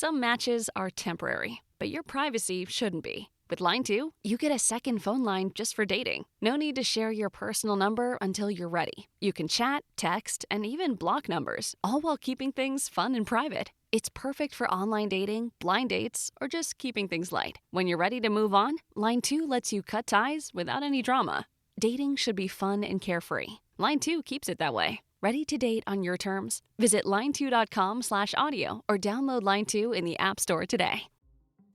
Some matches are temporary, but your privacy shouldn't be. With Line 2, you get a second phone line just for dating. No need to share your personal number until you're ready. You can chat, text, and even block numbers, all while keeping things fun and private. It's perfect for online dating, blind dates, or just keeping things light. When you're ready to move on, Line 2 lets you cut ties without any drama. Dating should be fun and carefree. Line 2 keeps it that way. Ready to date on your terms? Visit line2.com/audio or download Line 2 in the App Store today.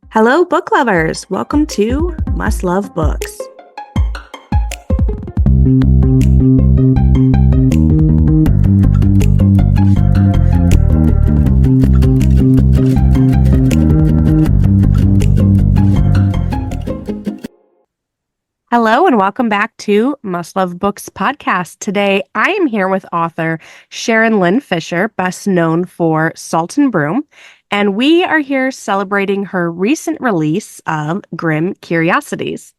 Hello, book lovers. Welcome to Must Love Books. Hello and welcome back to Must Love Books podcast. Today I am here with author Sharon Lyn Fisher, best known for SALT BROOM, and we are here celebrating her recent release of GRIMM Curiosities.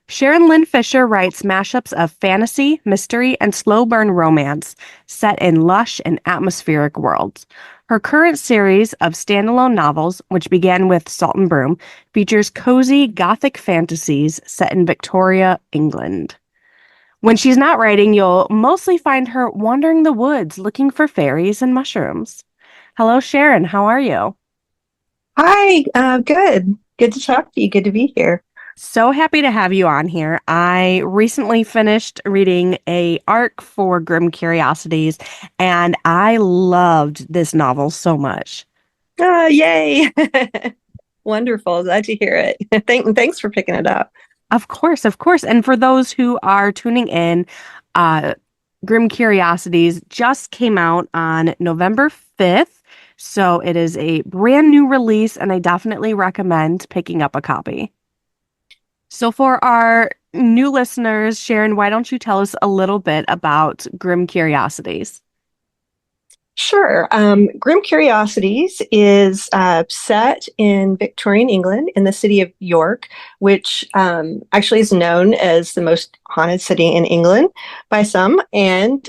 Sharon Lyn Fisher writes mashups of fantasy, mystery, and slow burn romance set in lush and atmospheric worlds. Her current series of standalone novels, which began with SALT BROOM, features cozy gothic fantasies set in Victoria, England. When she's not writing, you'll mostly find her wandering the woods looking for fairies and mushrooms. Hello, Sharon. How are you? Hi, good. Good to talk to you. Good to be here. So happy to have you on here. I recently finished reading a arc for GRIMM Curiosities, and I loved this novel so much. Oh, yay. Wonderful. Glad to hear it. Thanks for picking it up. Of course, of course. And for those who are tuning in, GRIMM Curiosities just came out on November 5th. So it is a brand new release, and I definitely recommend picking up a copy. So for our new listeners, Sharon, why don't you tell us a little bit about GRIMM Curiosities? Sure. GRIMM Curiosities is set in Victorian England in the city of York, which actually is known as the most haunted city in England by some. And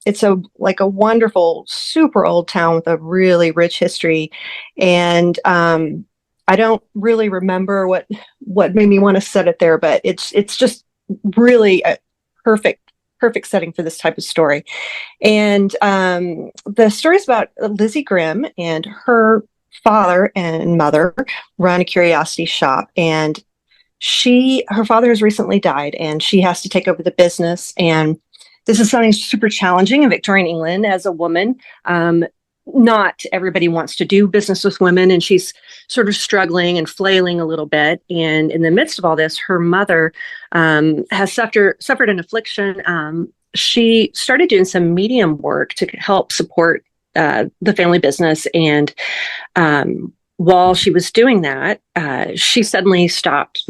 it's a wonderful, super old town with a really rich history. And I don't really remember what made me want to set it there, but it's just really a perfect setting for this type of story. And the story is about Lizzie Grimm, and her father and mother run a curiosity shop, and her father has recently died, and she has to take over the business. And this is something super challenging in Victorian England as a woman. Not everybody wants to do business with women, and she's sort of struggling and flailing a little bit. And in the midst of all this, her mother has suffered an affliction. She started doing some medium work to help support the family business. And while she was doing that, she suddenly stopped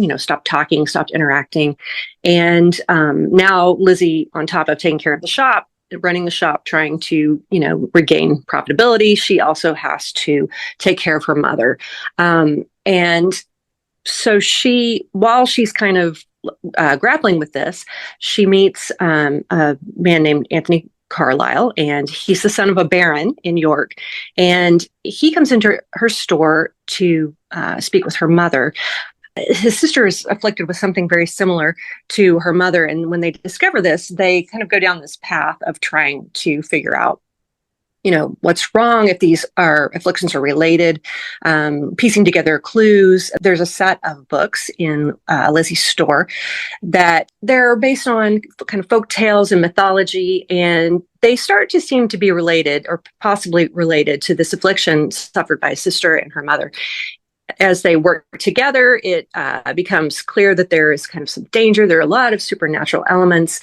talking, stopped interacting. And now Lizzie, on top of taking care of the shop, running the shop, trying to, regain profitability, she also has to take care of her mother. And so while she's kind of grappling with this, she meets a man named Anthony Carlisle, and he's the son of a baron in York. And he comes into her store to speak with her mother. His sister is afflicted with something very similar to her mother. And when they discover this, they kind of go down this path of trying to figure out, what's wrong, if these afflictions are related, piecing together clues. There's a set of books in Lizzie's store that they're based on kind of folk tales and mythology, and they start to seem to be related or possibly related to this affliction suffered by a sister and her mother. As they work together, it becomes clear that there is kind of some danger. There are a lot of supernatural elements,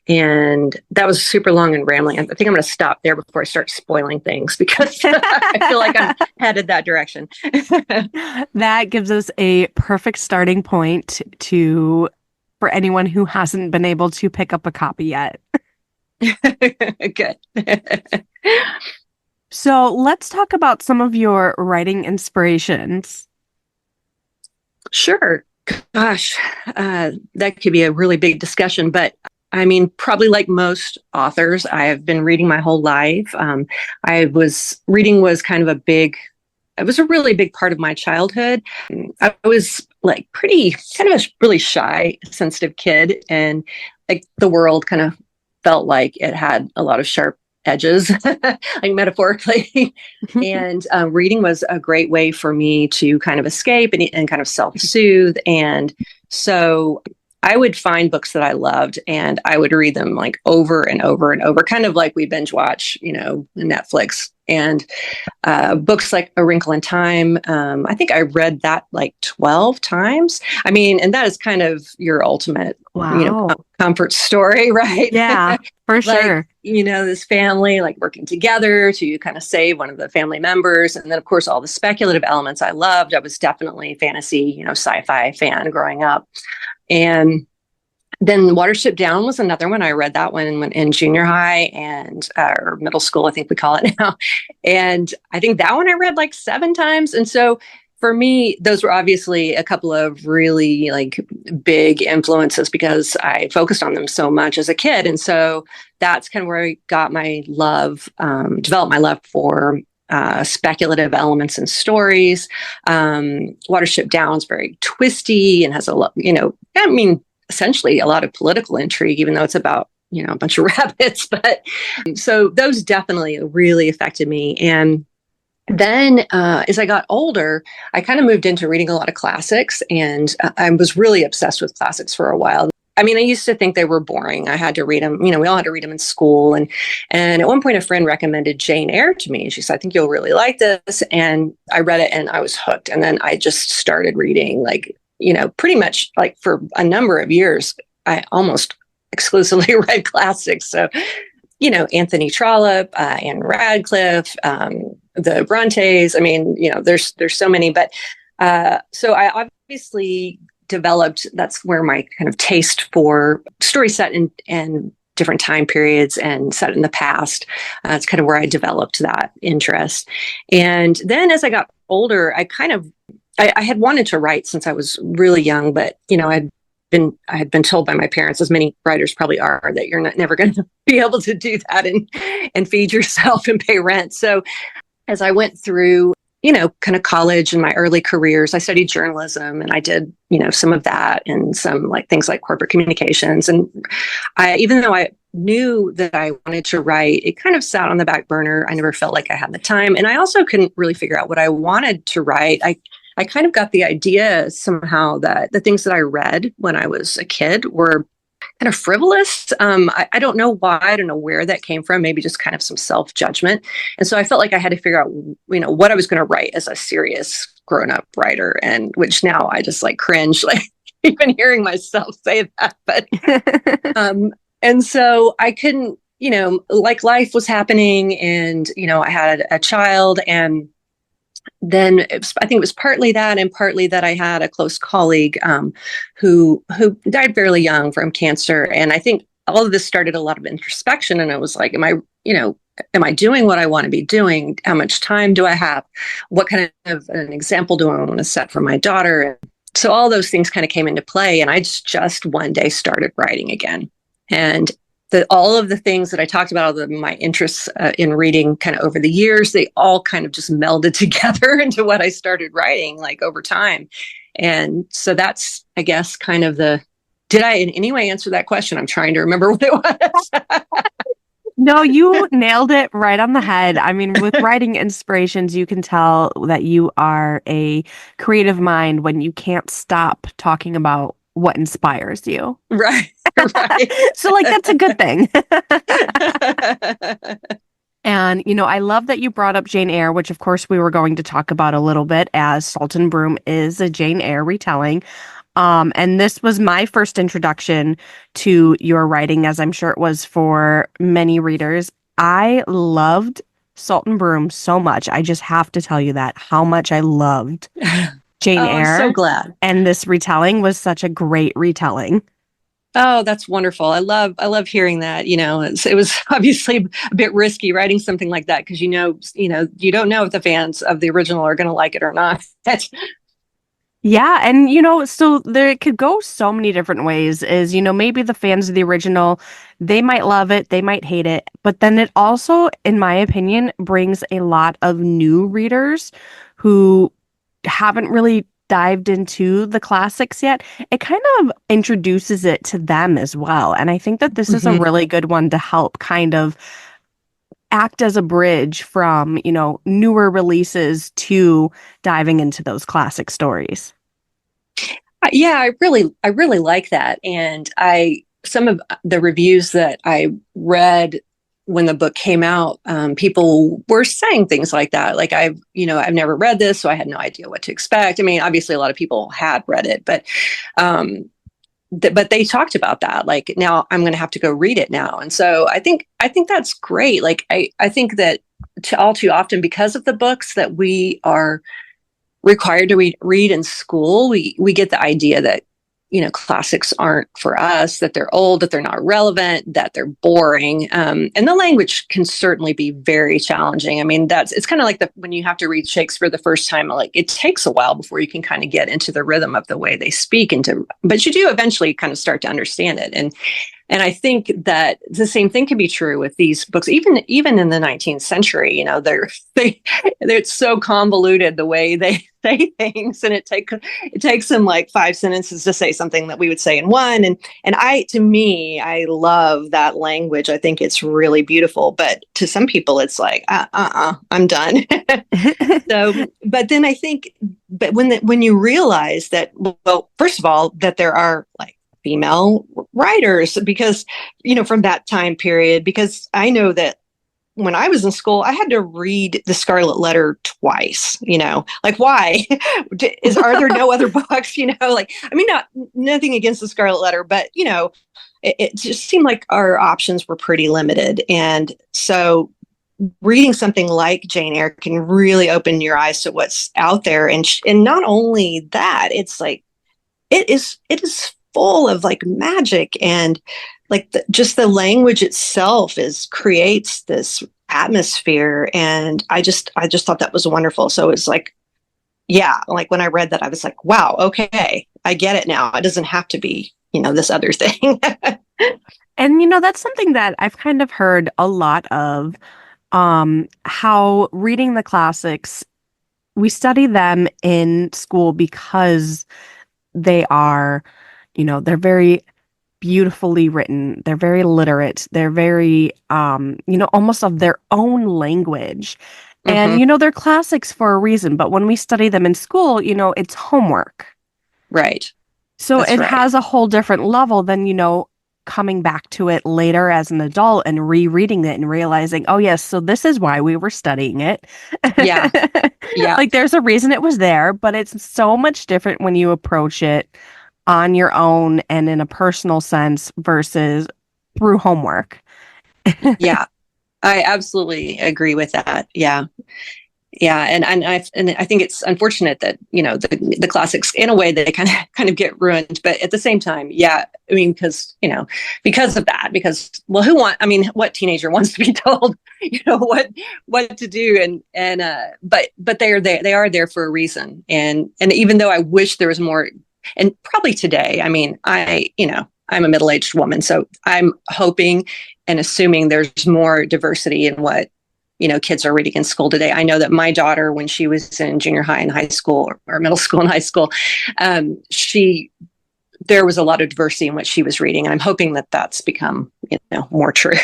and that was super long and rambling. I think I'm going to stop there before I start spoiling things, because I feel like I'm headed that direction. That gives us a perfect starting point for anyone who hasn't been able to pick up a copy yet. Good. So let's talk about some of your writing inspirations. Sure. Gosh, that could be a really big discussion, but I mean, probably like most authors, I have been reading my whole life. Reading was kind of a big it was a really big part of my childhood. I was like pretty kind of a really shy, sensitive kid, and like the world kind of felt like it had a lot of sharp edges, like metaphorically. And reading was a great way for me to kind of escape and kind of self-soothe. And so I would find books that I loved and I would read them like over and over and over, kind of like we binge watch, Netflix. And books like A Wrinkle in Time, I think I read that like 12 times. I mean, and that is kind of your ultimate, comfort story, right? Yeah, for sure. This family like working together to kind of save one of the family members. And then, of course, all the speculative elements I loved. I was definitely a fantasy, sci-fi fan growing up. And then Watership Down was another one. I read that one in junior high and or middle school, I think we call it now. And I think that one I read like 7 times. And so for me, those were obviously a couple of really like big influences because I focused on them so much as a kid. And so that's kind of where I got my love, developed my love for speculative elements and stories. Watership Down is very twisty and has a lot, essentially a lot of political intrigue, even though it's about, a bunch of rabbits. But so those definitely really affected me. And then as I got older, I kind of moved into reading a lot of classics, and I was really obsessed with classics for a while. I mean, I used to think they were boring. I had to read them, we all had to read them in school. And at one point, a friend recommended Jane Eyre to me. She said, I think you'll really like this. And I read it and I was hooked. And then I just started reading like, pretty much like for a number of years, I almost exclusively read classics. So, Anthony Trollope, Anne Radcliffe, the Brontes. I mean, there's so many, but so I obviously developed, that's where my kind of taste for stories set in different time periods and set in the past. It's kind of where I developed that interest. And then as I got older, I had wanted to write since I was really young, but, I had been told by my parents, as many writers probably are, that you're never going to be able to do that and feed yourself and pay rent. So as I went through, kind of college and my early careers, I studied journalism and I did, some of that and some like things like corporate communications. And even though I knew that I wanted to write, it kind of sat on the back burner. I never felt like I had the time. And I also couldn't really figure out what I wanted to write. I kind of got the idea somehow that the things that I read when I was a kid were kind of frivolous. I don't know why. I don't know where that came from. Maybe just kind of some self-judgment. And so I felt like I had to figure out, what I was going to write as a serious grown-up writer, and which now I just like cringe, like even hearing myself say that. But and so I couldn't, like life was happening, and I had a child, and then I think it was partly that, and partly that I had a close colleague who died fairly young from cancer. And I think all of this started a lot of introspection. And I was like, am I doing what I want to be doing? How much time do I have? What kind of an example do I want to set for my daughter? And so all those things kind of came into play. And I just one day started writing again. And all of the things that I talked about, all of my interests in reading kind of over the years, they all kind of just melded together into what I started writing like over time. And so that's, I guess, kind of did I in any way answer that question? I'm trying to remember what it was. No, you nailed it right on the head. I mean, with writing inspirations, you can tell that you are a creative mind when you can't stop talking about what inspires you. Right. So like, that's a good thing. And, I love that you brought up Jane Eyre, which of course we were going to talk about a little bit, as Salt and Broom is a Jane Eyre retelling. And this was my first introduction to your writing, as I'm sure it was for many readers. I loved Salt and Broom so much. I just have to tell you that, how much I loved Jane Eyre. I'm so glad. And this retelling was such a great retelling. Oh, that's wonderful. I love hearing that. It was obviously a bit risky writing something like that because you don't know if the fans of the original are going to like it or not. Yeah, and so there it could go so many different ways. Is, maybe the fans of the original, they might love it, they might hate it, but then it also, in my opinion, brings a lot of new readers who haven't really dived into the classics yet. It kind of introduces it to them as well. And I think that this is a Hmm. really good one to help kind of act as a bridge from, newer releases to diving into those classic stories. Yeah, I really like that. And some of the reviews that I read when the book came out, people were saying things like that. Like I've never read this, so I had no idea what to expect. I mean, obviously a lot of people had read it, um, but they talked about that. Like, now I'm going to have to go read it now. And so I think that's great. Like, I think that all too often, because of the books that we are required to read in school, we get the idea that classics aren't for us, that they're old, that they're not relevant, that they're boring, and the language can certainly be very challenging. I mean, it's kind of like when you have to read Shakespeare the first time, like it takes a while before you can kind of get into the rhythm of the way they speak, but you do eventually kind of start to understand it. And I think that the same thing can be true with these books, even in the 19th century. It's so convoluted the way they say things, and it takes them like 5 sentences to say something that we would say in one. And to me, I love that language. I think it's really beautiful. But to some people, it's like, I'm done. So, but then I think, but when you realize that, well, first of all, that there are like female writers, because from that time period, because I know that when I was in school, I had to read The Scarlet Letter twice. Like, why? Are there no other books? Like, I mean, nothing against The Scarlet Letter, but it just seemed like our options were pretty limited. And so reading something like Jane Eyre can really open your eyes to what's out there. And not only that, it's like it is full of like magic, and like just the language itself creates this atmosphere. And I just thought that was wonderful. So it's like, yeah, like when I read that, I was like, wow, okay, I get it now. It doesn't have to be this other thing. And that's something that I've kind of heard a lot of, how reading the classics, we study them in school because they are, they're very beautifully written. They're very literate. They're very, almost of their own language. And, Hmm. they're classics for a reason. But when we study them in school, it's homework. Right. So That's it right. has a whole different level than, coming back to it later as an adult and rereading it and realizing, oh, yes, so this is why we were studying it. Yeah. Yeah. Like, there's a reason it was there, but it's so much different when you approach it on your own and in a personal sense versus through homework. Yeah. I absolutely agree with that. Yeah. Yeah, and I think it's unfortunate that the classics, in a way, they kind of get ruined. But at the same time, yeah, I mean, because of that, because, well, I mean, what teenager wants to be told what to do, but they are there for a reason. And even though I wish there was more, and probably today, I mean, I'm a middle-aged woman, so I'm hoping and assuming there's more diversity in what kids are reading in school today. I know that my daughter, when she was in junior high and high school, or middle school and high school, there was a lot of diversity in what she was reading. And I'm hoping that that's become, more true.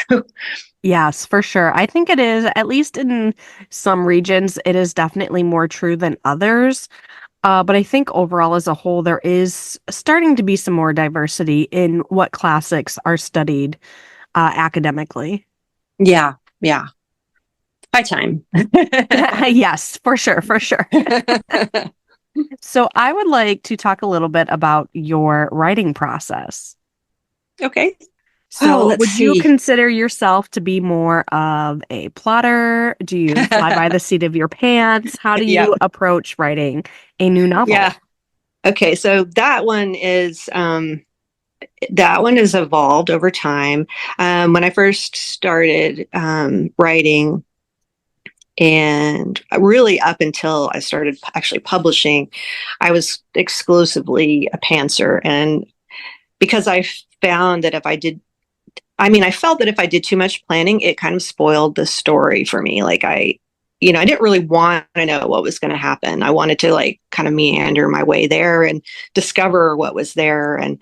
Yes, for sure. I think it is, at least in some regions, it is definitely more true than others. But I think overall, as a whole, there is starting to be some more diversity in what classics are studied academically. Yeah. Yeah. High time. Yes, for sure, for sure. So I would like to talk a little bit about your writing process. Okay. Oh, So let's would you see. consider yourself to be more of a plotter? Do you fly by the seat of your pants? How do Yeah. you approach writing a new novel? Yeah. Okay. So that one has evolved over time. When I first started writing, And really up until I started actually publishing, I was exclusively a pantser. And because I found that I felt that if I did too much planning, it kind of spoiled the story for me. Like I didn't really want to know what was going to happen. I wanted to like kind of meander my way there and discover what was there. And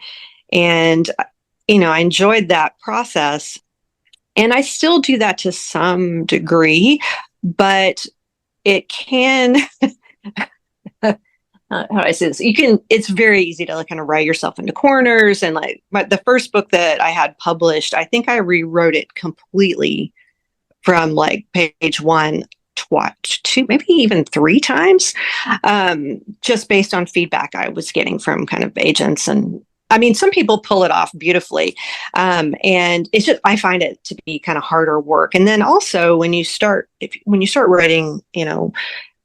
I enjoyed that process. And I still do that to some degree, but it can, how do I say this? It's very easy to like kind of write yourself into corners. And like the first book that I had published, I think I rewrote it completely from like page one, two, maybe even three times, just based on feedback I was getting from kind of agents. And I mean, some people pull it off beautifully. And it's just, I find it to be kind of harder work. And then also when you start writing,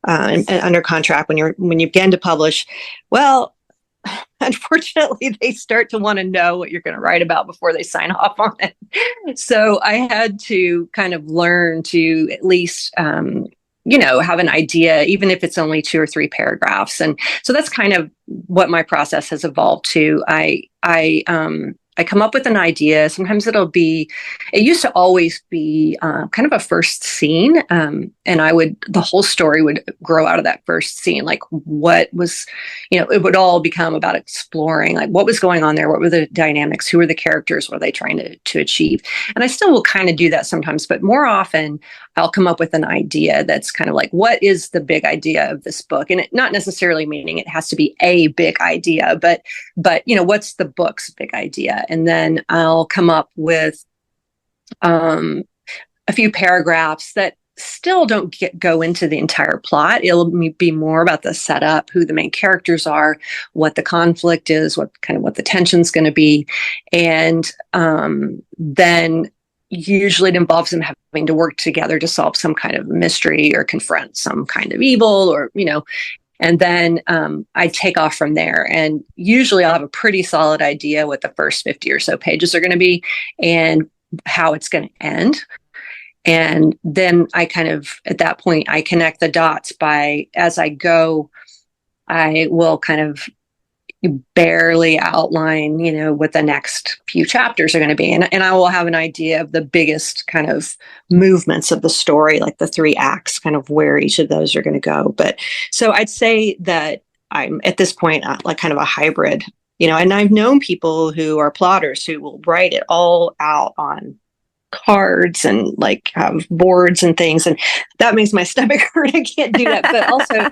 under contract, when you begin to publish, well, unfortunately, they start to want to know what you're going to write about before they sign off on it. So I had to kind of learn to at least, have an idea, even if it's only 2 or 3 paragraphs. And so that's kind of what my process has evolved to. I come up with an idea. Sometimes it used to always be kind of a first scene. And the whole story would grow out of that first scene. Like what was, it would all become about exploring like what was going on there. What were the dynamics? Who were the characters? What were they trying to achieve? And I still will kind of do that sometimes, but more often I'll come up with an idea that's kind of like, what is the big idea of this book? And not necessarily meaning it has to be a big idea, but what's the book's big idea? And then I'll come up with a few paragraphs that still don't go into the entire plot. It'll be more about the setup, who the main characters are, what the conflict is, what the tension's going to be. And then usually it involves them having to work together to solve some kind of mystery or confront some kind of evil or, and then I take off from there. And usually I'll have a pretty solid idea what the first 50 or so pages are going to be and how it's going to end. And then I kind of, at that point, I connect the dots as I go, I will kind of barely outline, what the next few chapters are going to be. And I will have an idea of the biggest kind of movements of the story, like the 3 acts, kind of where each of those are going to go. But so I'd say that I'm at this point, like kind of a hybrid, and I've known people who are plotters who will write it all out on cards and like have boards and things. And that makes my stomach hurt. I can't do that. But also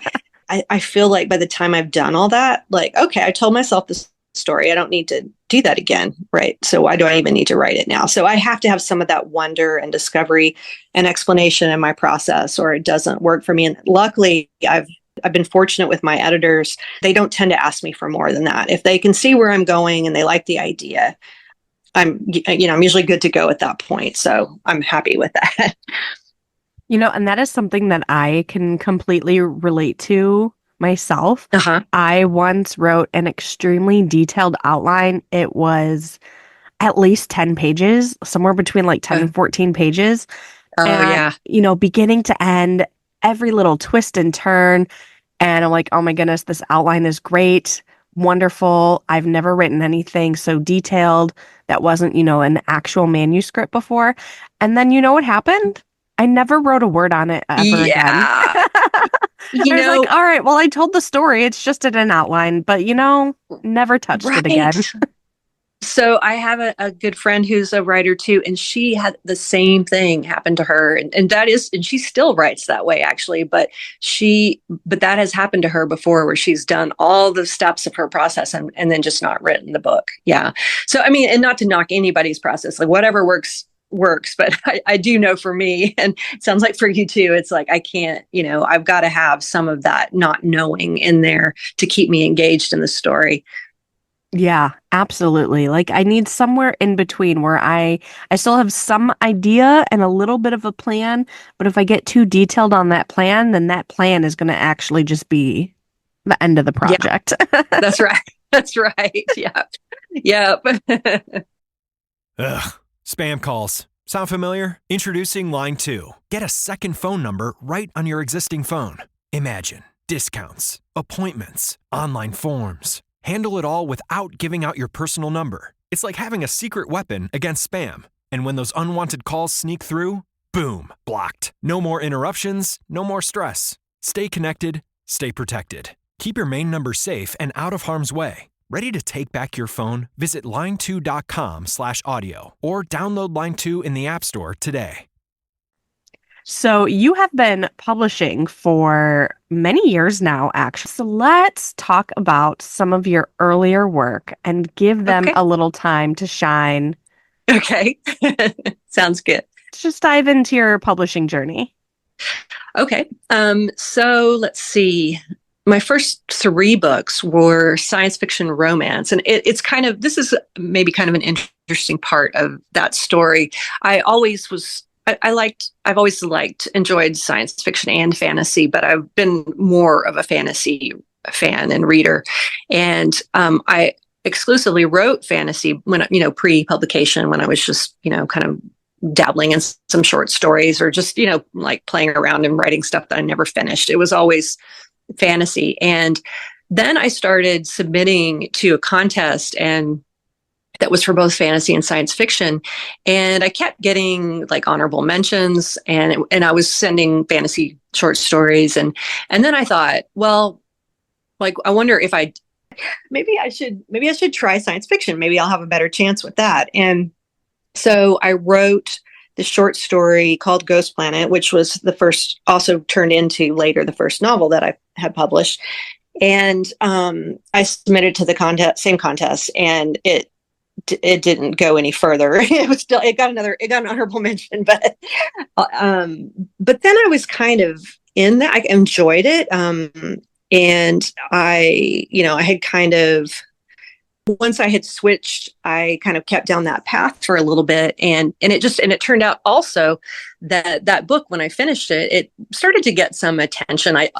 I feel like by the time I've done all that, like, okay, I told myself this story. I don't need to do that again. Right. So why do I even need to write it now? So I have to have some of that wonder and discovery and explanation in my process, or it doesn't work for me. And luckily I've been fortunate with my editors. They don't tend to ask me for more than that. If they can see where I'm going and they like the idea, I'm usually good to go at that point. So I'm happy with that. And that is something that I can completely relate to myself. Uh-huh. I once wrote an extremely detailed outline. It was at least 10 pages, somewhere between like 10 and 14 pages. Oh, and, yeah. Beginning to end, every little twist and turn. And I'm like, oh my goodness, this outline is great. Wonderful. I've never written anything so detailed that wasn't, an actual manuscript before. And then what happened? I never wrote a word on it ever again. I was like, all right, well, I told the story. It's just in an outline, but never touched it again. So I have a good friend who's a writer too, and she had the same thing happen to her. And she still writes that way actually, but that has happened to her before where she's done all the steps of her process and then just not written the book. Yeah. So, I mean, and not to knock anybody's process, like whatever works, but I do know for me, and it sounds like for you too, it's like, I can't, I've got to have some of that not knowing in there to keep me engaged in the story. Yeah, absolutely. Like I need somewhere in between where I still have some idea and a little bit of a plan, but if I get too detailed on that plan, then that plan is going to actually just be the end of the project. Yeah, that's right. That's right. Yeah. Yeah. Ugh. Spam calls. Sound familiar? Introducing Line 2. Get a second phone number right on your existing phone. Imagine discounts, appointments, online forms. Handle it all without giving out your personal number. It's like having a secret weapon against spam. And when those unwanted calls sneak through, boom, blocked. No more interruptions, no more stress. Stay connected, stay protected. Keep your main number safe and out of harm's way. Ready to take back your phone? Visit line2.com/audio or download Line 2 in the App Store today. So you have been publishing for many years now, actually. So let's talk about some of your earlier work and give them a little time to shine. Okay. Sounds good. Let's just dive into your publishing journey. Okay. So let's see. My first 3 books were science fiction romance. And this is maybe kind of an interesting part of that story. I've always enjoyed science fiction and fantasy, but I've been more of a fantasy fan and reader. And I exclusively wrote fantasy when, pre-publication, when I was just, kind of dabbling in some short stories or just, like playing around and writing stuff that I never finished. It was always fantasy. And then I started submitting to a contest, and that was for both fantasy and science fiction. And I kept getting like honorable mentions, and I was sending fantasy short stories. And then I thought, well, like, I wonder if maybe I should try science fiction. Maybe I'll have a better chance with that. And so I wrote the short story called Ghost Planet, which was the first, also turned into later the first novel that I had published. And I submitted to the same contest, and it didn't go any further. It got an honorable mention, but then I was kind of in that. I enjoyed it. And I had kind of, once I had switched, I kind of kept down that path for a little bit. And it turned out also that book, when I finished it, it started to get some attention. I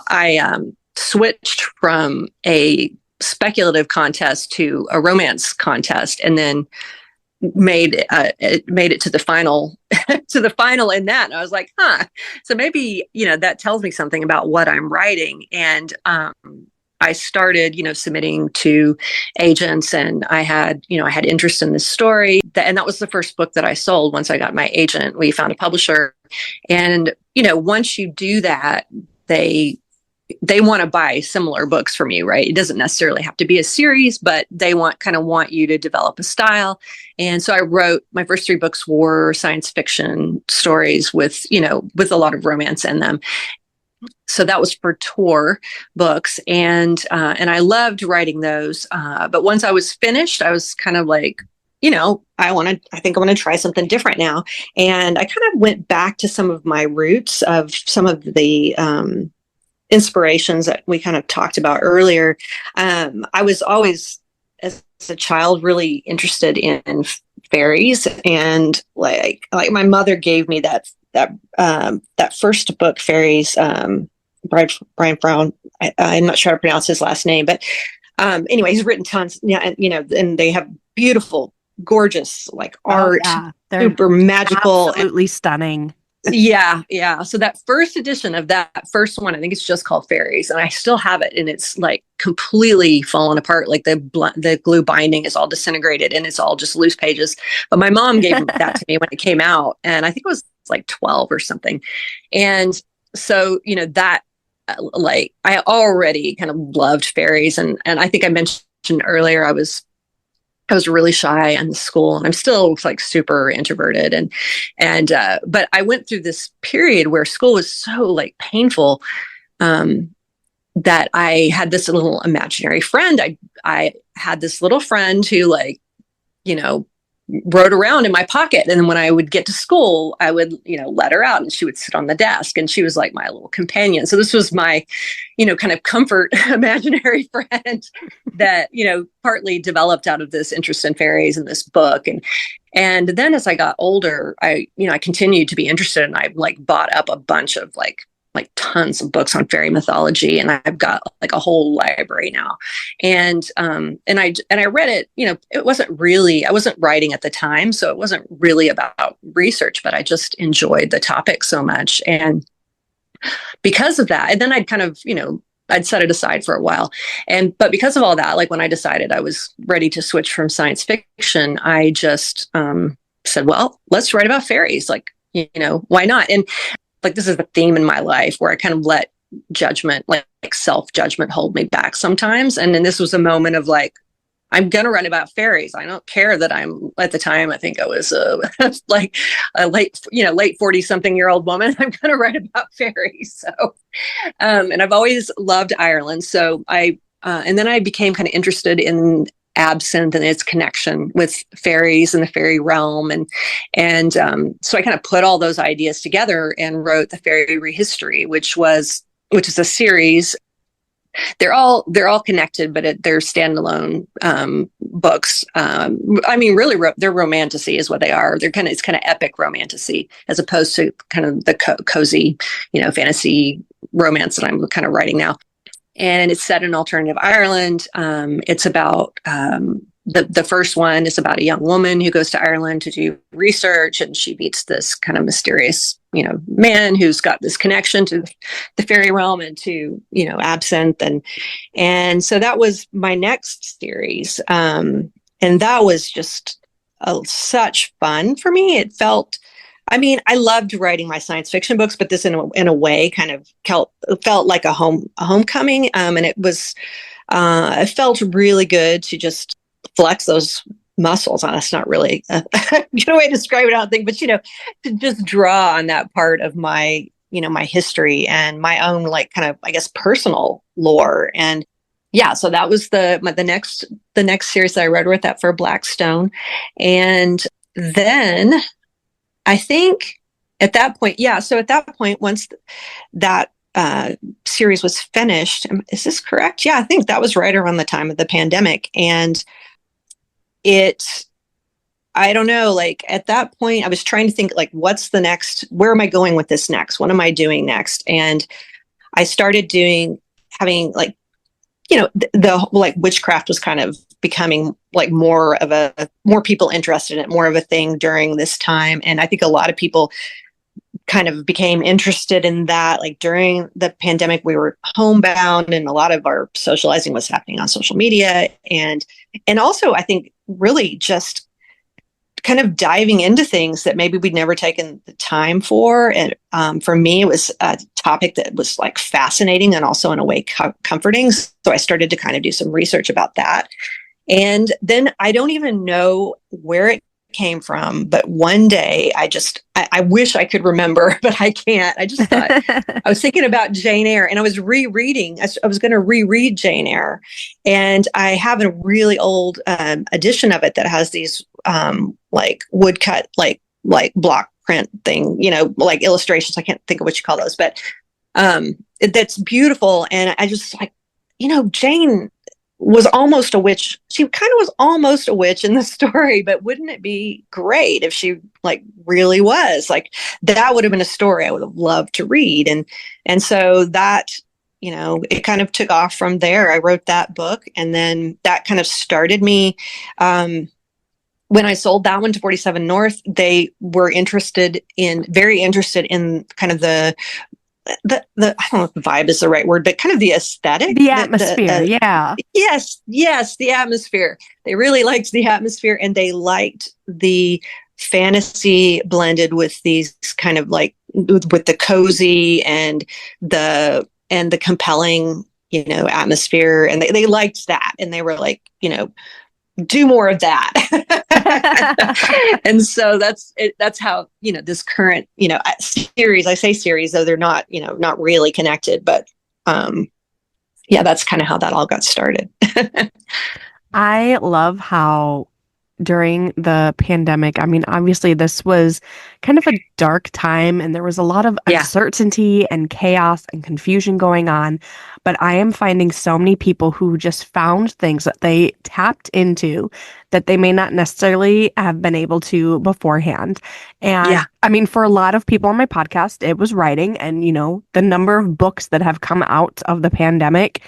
switched from a speculative contest to a romance contest, and then made it to the final in that. And I was like, so maybe, that tells me something about what I'm writing. And I started, submitting to agents, and I had interest in this story. And that was the first book that I sold. Once I got my agent, we found a publisher. And, once you do that, they want to buy similar books from you, right? It doesn't necessarily have to be a series, but they want you to develop a style. And so I wrote, my first 3 books were science fiction stories with a lot of romance in them. So that was for Tor books. And I loved writing those. But once I was finished, I was kind of like, I think I want to try something different now. And I kind of went back to some of my roots of some of the, inspirations that we kind of talked about earlier. I was always, as a child, really interested in fairies, and like my mother gave me that first book, Fairies. Brian Brown. I'm not sure how to pronounce his last name, but anyway, he's written tons. Yeah, and they have beautiful, gorgeous, like art, super magical, absolutely stunning. Yeah. So that first edition of that first one, I think it's just called Fairies, and I still have it, and it's like completely fallen apart. Like the glue binding is all disintegrated, and it's all just loose pages. But my mom gave that to me when it came out, and I think it was like 12 or something. And so, that like I already kind of loved fairies, and I think I mentioned earlier I was really shy in school, and I'm still like super introverted. But I went through this period where school was so like painful, that I had this little imaginary friend. I had this little friend who rode around in my pocket. And then when I would get to school, I would, let her out, and she would sit on the desk, and she was like my little companion. So this was my, kind of comfort imaginary friend that, partly developed out of this interest in fairies in this book. And then as I got older, I continued to be interested, and I like bought up a bunch of like like tons of books on fairy mythology, and I've got like a whole library now. And I read it, it wasn't really, I wasn't writing at the time, so it wasn't really about research, but I just enjoyed the topic so much. And because of that, and then I'd kind of, I'd set it aside for a while. But because of all that, like when I decided I was ready to switch from science fiction, I just said, well, let's write about fairies. Like, why not? And like, this is the theme in my life where I kind of let judgment, like self-judgment, hold me back sometimes. And then this was a moment of like, I'm going to write about fairies. I don't care that I'm, at the time, I think I was like a late 40 something year old woman. I'm going to write about fairies. So, and I've always loved Ireland. So and then I became kind of interested in absinthe and its connection with fairies and the fairy realm. And so I kind of put all those ideas together and wrote the Fairy Rehistory, which is a series. They're all connected, but they're standalone books. I mean, really, they're romantasy is what they are. It's kind of epic romantasy as opposed to kind of the cozy, fantasy romance that I'm kind of writing now. And it's set in alternative Ireland. It's about the first one is about a young woman who goes to Ireland to do research, and she meets this kind of mysterious, man who's got this connection to the fairy realm and to, absinthe. And so that was my next series. And that was just such fun for me. It felt, I loved writing my science fiction books, but this in a way kind of felt like a homecoming. And it felt really good to just flex those muscles. That's not really a good way to describe it, I don't think, but to just draw on that part of my my history and my own like kind of, I guess, personal lore. And yeah, so that was the next series that I read with that for Blackstone. And then I think at that point, once that series was finished, is this correct? Yeah, I think that was right around the time of the pandemic. And I don't know, like at that point I was trying to think like, what's the next, where am I going with this next? What am I doing next? And I started having like, the like witchcraft was kind of becoming like more people interested in it, more of a thing during this time. And I think a lot of people kind of became interested in that. Like during the pandemic, we were homebound and a lot of our socializing was happening on social media. And also I think really just kind of diving into things that maybe we'd never taken the time for. And for me, it was a topic that was like fascinating and also in a way comforting. So I started to kind of do some research about that. And then I don't even know where it came from, but one day I wish I could remember, but I can't. I just thought, I was thinking about Jane Eyre and I was rereading, I was going to reread Jane Eyre, and I have a really old edition of it that has these like woodcut, like block print thing, like illustrations. I can't think of what you call those, but that's beautiful. And I just like, Jane was almost a witch. She kind of was almost a witch in the story, but wouldn't it be great if she like really was? Like that would have been a story I would have loved to read. And so that, it kind of took off from there. I wrote that book, and then that kind of started me. When I sold that one to 47 North, they were very interested in kind of the I don't know if vibe is the right word, but kind of the aesthetic, the atmosphere. Yeah. Yes, the atmosphere. They really liked the atmosphere, and they liked the fantasy blended with these kind of like with the cozy and the compelling, atmosphere. And they liked that, and they were like, do more of that. And so that's how, this current, series, I say series, though they're not, not really connected, but, that's kind of how that all got started. I love how during the pandemic, obviously this was kind of a dark time and there was a lot of uncertainty and chaos and confusion going on, but I am finding so many people who just found things that they tapped into that they may not necessarily have been able to beforehand. And Yeah. I mean, for a lot of people on my podcast, it was writing, and, the number of books that have come out of the pandemic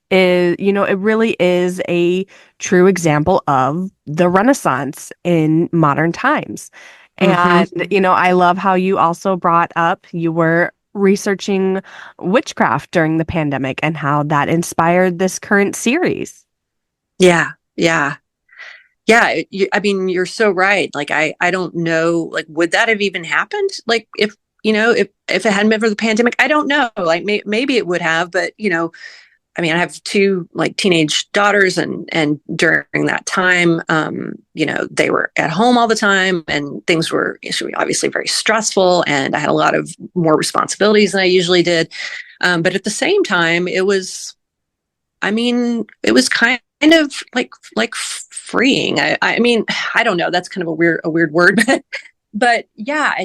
is, it really is a true example of the Renaissance in modern times. And, I love how you also brought up you were researching witchcraft during the pandemic and how that inspired this current series. Yeah. Yeah. Yeah. I mean, you're so right. Like, I don't know, like, would that have even happened? Like, if it hadn't been for the pandemic, I don't know. Like, maybe it would have, but, I mean, I have two like teenage daughters, and during that time, they were at home all the time, and things were obviously very stressful, and I had a lot of more responsibilities than I usually did. But at the same time, it was kind of like freeing. I mean, I don't know. That's kind of a weird word, but yeah,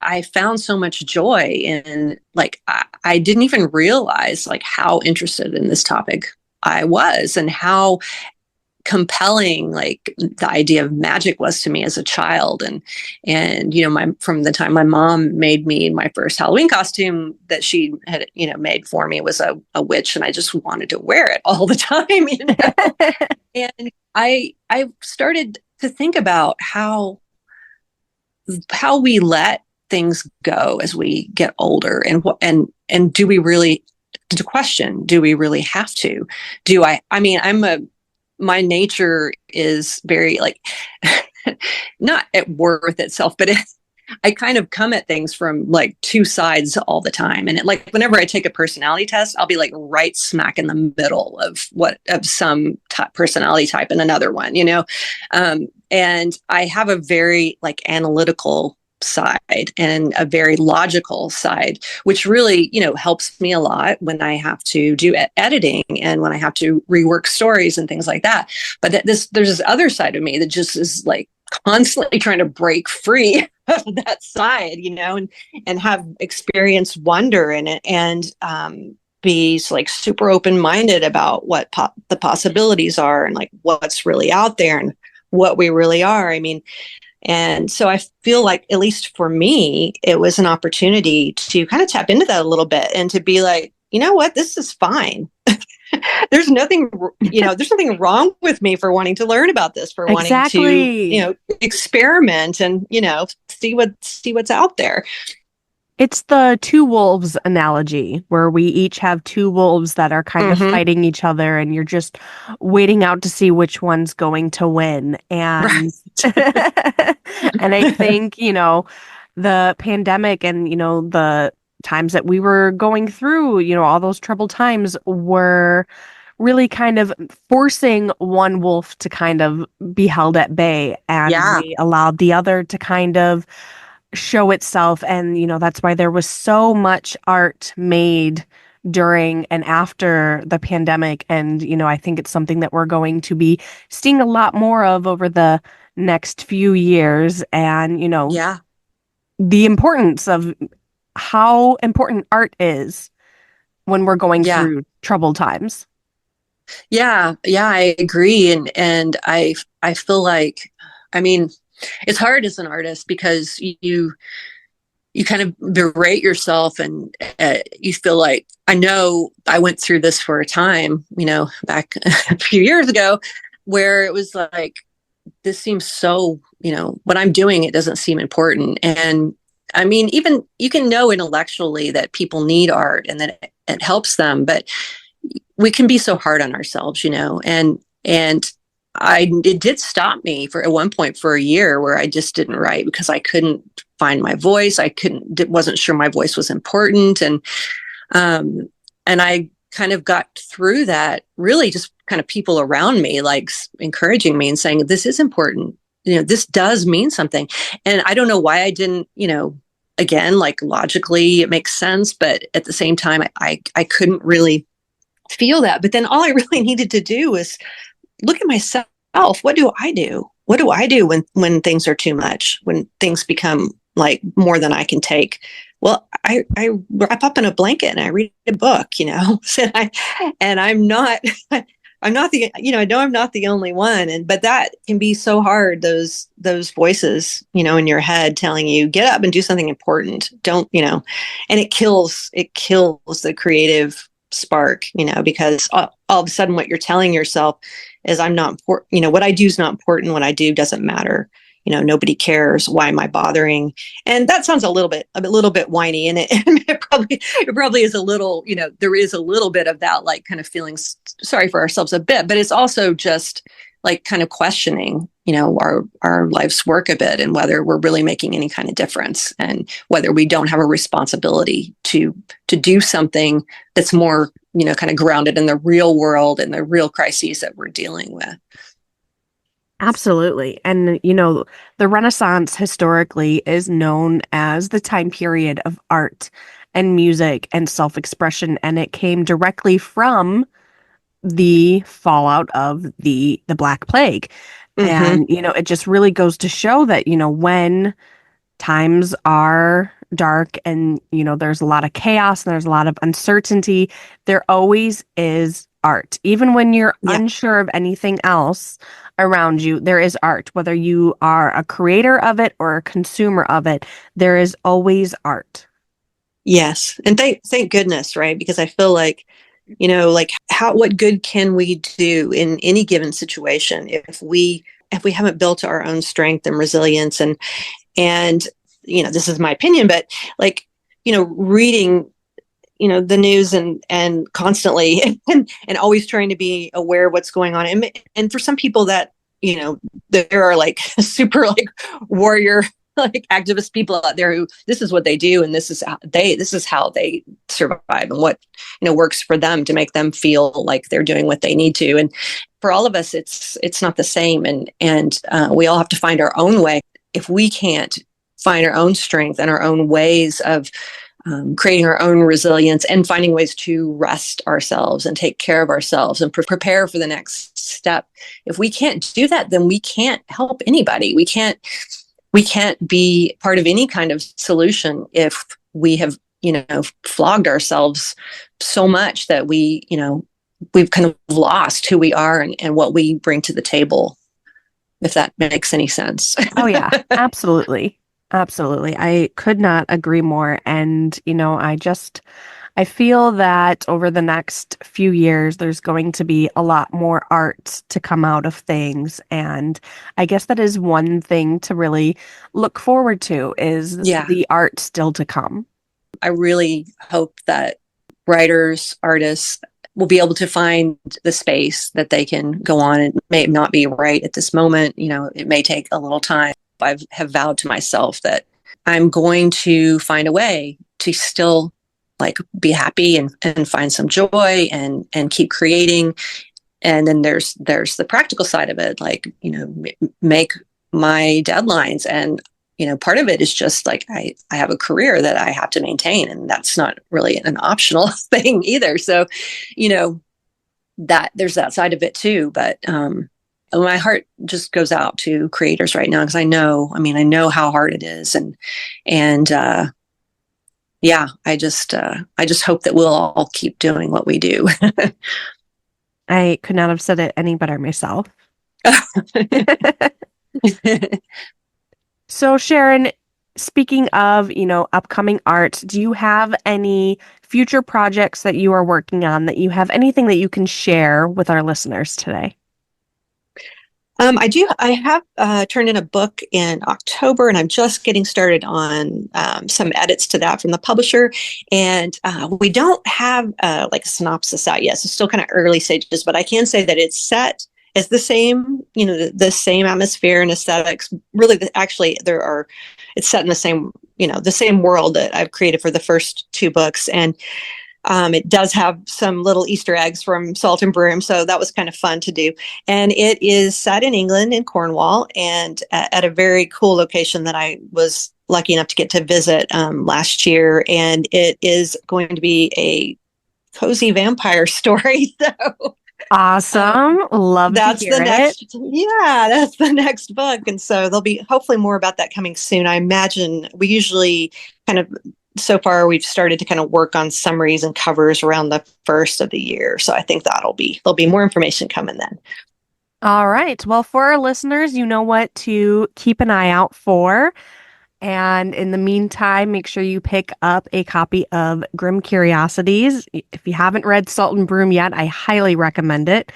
I found so much joy in, like, I didn't even realize like how interested in this topic I was, and how compelling like the idea of magic was to me as a child. And from the time my mom made me my first Halloween costume that she had made for me was a witch, and I just wanted to wear it all the time. And I started to think about how we let things go as we get older, and do we really, to question, do we really have to? My nature is very like not at war with itself, but I kind of come at things from like two sides all the time. And like whenever I take a personality test, I'll be like right smack in the middle of some personality type and another one, and I have a very like analytical side and a very logical side, which really, helps me a lot when I have to do editing and when I have to rework stories and things like that. But there's this other side of me that just is like constantly trying to break free of that side, and have experienced wonder in it, and be like super open-minded about what the possibilities are, and like what's really out there and what we really are. I mean, and so I feel like, at least for me, it was an opportunity to kind of tap into that a little bit and to be like, you know what, this is fine. There's nothing wrong with me for wanting to learn about this, for wanting to, experiment and, see what's out there. It's the two wolves analogy, where we each have two wolves that are kind of fighting each other, and you're just waiting out to see which one's going to win. And and I think, the pandemic and, the times that we were going through, all those troubled times were really kind of forcing one wolf to kind of be held at bay, and we allowed the other to kind of show itself. And that's why there was so much art made during and after the pandemic. And I think it's something that we're going to be seeing a lot more of over the next few years. And the importance of how important art is when we're going through troubled times. Yeah, I agree. And I feel like, I mean, it's hard as an artist because you kind of berate yourself, and you feel like, I know I went through this for a time, back a few years ago, where it was like, this seems so, what I'm doing, it doesn't seem important. And I mean, even you can know intellectually that people need art and that it helps them, but we can be so hard on ourselves, and it did stop me at one point for a year where I just didn't write because I couldn't find my voice. Wasn't sure my voice was important. And I kind of got through that, really just kind of people around me, like encouraging me and saying, this is important. This does mean something. And I don't know why I didn't, again, like logically it makes sense, but at the same time, I couldn't really feel that. But then all I really needed to do was look at myself. What do I do? What do I do when things are too much, when things become like more than I can take. Well, I wrap up in a blanket and I read a book, and I'm not, I'm not the, I know I'm not the only one. But that can be so hard. Those voices, in your head telling you, get up and do something important. Don't, and it kills the creative spark, because all of a sudden what you're telling yourself is, I'm not important. What I do is not important. What I do doesn't matter. Nobody cares. Why am I bothering? And that sounds a little bit whiny, and it probably is a little, there is a little bit of that, like, kind of feeling sorry for ourselves a bit, but it's also just like kind of questioning, our life's work a bit, and whether we're really making any kind of difference, and whether we don't have a responsibility to do something that's more, kind of grounded in the real world and the real crises that we're dealing with. Absolutely. And, the Renaissance historically is known as the time period of art and music and self-expression. And it came directly from the fallout of the Black Plague. Mm-hmm. And, it just really goes to show that, when times are dark and, there's a lot of chaos and there's a lot of uncertainty, there always is art. Even when you're unsure of anything else around you, there is art. Whether you are a creator of it or a consumer of it, there is always art. Yes. And thank goodness, right? Because I feel like, what good can we do in any given situation if we haven't built our own strength and resilience, and this is my opinion, but like, reading, the news and constantly and always trying to be aware of what's going on. And for some people that, there are like super like warrior, like activist people out there who this is what they do. And this is how they survive, and what, works for them to make them feel like they're doing what they need to. And for all of us, it's not the same. And we all have to find our own way. If we can't find our own strength and our own ways of creating our own resilience and finding ways to rest ourselves and take care of ourselves and prepare for the next step. If we can't do that, then we can't help anybody. We can't be part of any kind of solution if we have, flogged ourselves so much that we've kind of lost who we are and what we bring to the table, if that makes any sense. Oh, yeah, absolutely. Absolutely. I could not agree more. And, I feel that over the next few years, there's going to be a lot more art to come out of things. And I guess that is one thing to really look forward to, is the art still to come. I really hope that writers, artists will be able to find the space that they can go on. It may not be right at this moment. It may take a little time. I have vowed to myself that I'm going to find a way to still like be happy and find some joy and keep creating. And then there's the practical side of it, like, make my deadlines. And, part of it is just like, I have a career that I have to maintain, and that's not really an optional thing either. So, that there's that side of it too. But, my heart just goes out to creators right now, because I know how hard it is. I just hope that we'll all keep doing what we do. I could not have said it any better myself. So Sharon, speaking of, upcoming art, do you have any future projects that you are working on, that you have anything that you can share with our listeners today? I do. I have turned in a book in October, and I'm just getting started on some edits to that from the publisher. And we don't have like a synopsis out yet, so still kind of early stages. But I can say that it's set as the same, the same atmosphere and aesthetics. Really, it's set in the same world that I've created for the first two books, and it does have some little Easter eggs from Salt and Broom, so that was kind of fun to do. And it is set in England, in Cornwall, and at a very cool location that I was lucky enough to get to visit last year. And it is going to be a cozy vampire story. So Awesome. Love to That's hear the it. that's the next book. And so there'll be hopefully more about that coming soon. I imagine we usually so far we've started to kind of work on summaries and covers around the first of the year. So I think there'll be more information coming then. All right. Well, for our listeners, you know what to keep an eye out for. And in the meantime, make sure you pick up a copy of Grimm Curiosities. If you haven't read Salt and Broom yet, I highly recommend it.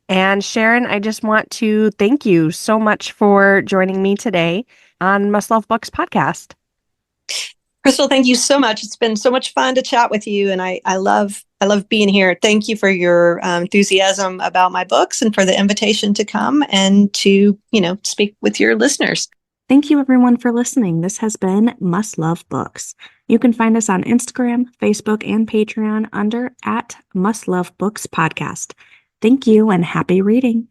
And Sharon, I just want to thank you so much for joining me today on Must Love Books podcast. Krystle, thank you so much. It's been so much fun to chat with you, and I love being here. Thank you for your enthusiasm about my books and for the invitation to come and to speak with your listeners. Thank you, everyone, for listening. This has been Must Love Books. You can find us on Instagram, Facebook, and Patreon under @MustLoveBooksPodcast. Thank you and happy reading.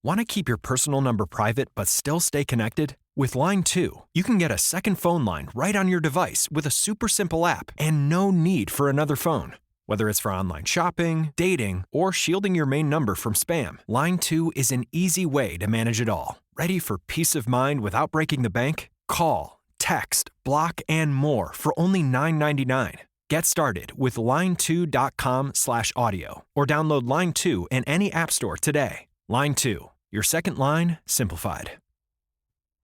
Want to keep your personal number private but still stay connected? With Line 2, you can get a second phone line right on your device with a super simple app and no need for another phone. Whether it's for online shopping, dating, or shielding your main number from spam, Line 2 is an easy way to manage it all. Ready for peace of mind without breaking the bank? Call, text, block, and more for only $9.99. Get started with line2.com/audio or download Line 2 in any app store today. Line 2, your second line simplified.